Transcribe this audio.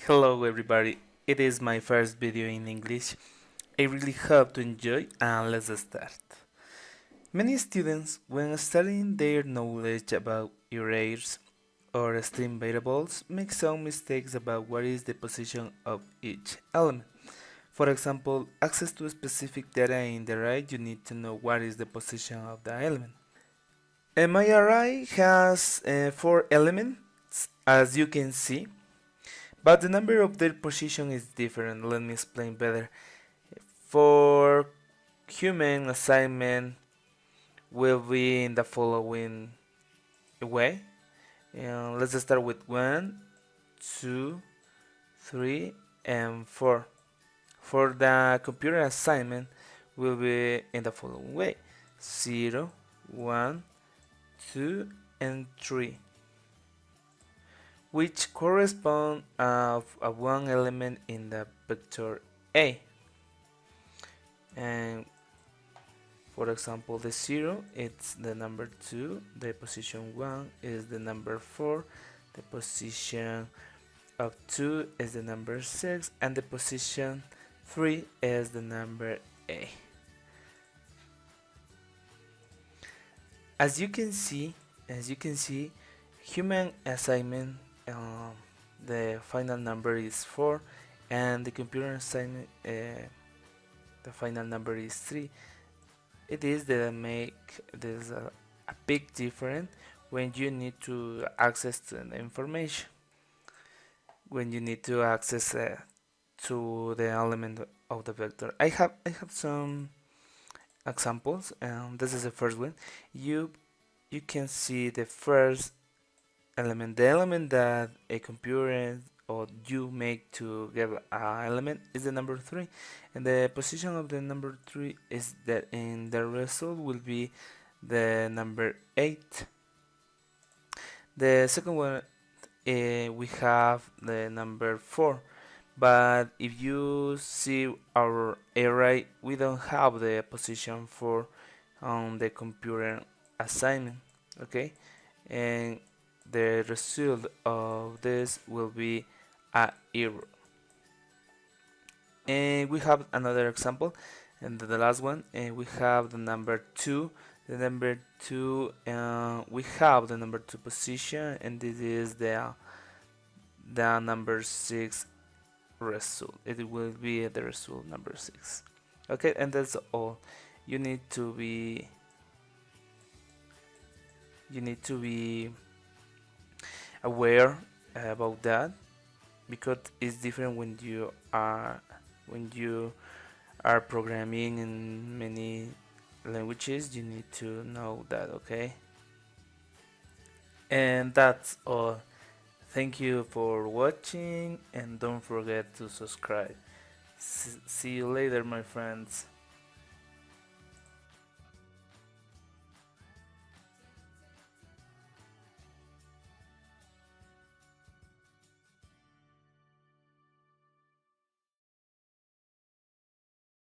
Hello everybody, it is my first video in English. I really hope to enjoy and let's start. Many students, when studying their knowledge about arrays or string variables, make some mistakes about what is the position of each element. For example, access to specific data in the array, you need to know what is the position of the element. My array has 4 elements, as you can see. But the number of their position is different. Let me explain better. For human assignment will be in the following way. Let's start with 1, 2, 3, and 4. For the computer assignment will be in the following way. 0, 1, 2, and 3, which correspond of one element in the vector A. And for example, the 0 it's the number 2, the position 1 is the number 4, the position of 2 is the number 6, and the position 3 is the number A. As you can see, human assignment, the final number is 4, and the computer assignment, the final number is 3. It is that make there's a big difference when you need to access to the information, when you need to access to the element of the vector. I have some examples, and this is the first one. You can see the first element, the element that a computer or you make to get an element is the number 3, and the position of the number 3 is that in the result will be the number 8. The second one, we have the number 4, but if you see our array, we don't have the position 4 on the computer assignment, okay, and the result of this will be a error. And we have another example, and the last one, and we have the number 2. The number 2, we have the number 2 position, and this is the number 6 result. It will be the result number 6. Okay, and that's all. You need to be aware about that, because it's different when you are programming in many languages. You need to know that, okay? And that's all. Thank you for watching, and don't forget to subscribe. See you later, my friends.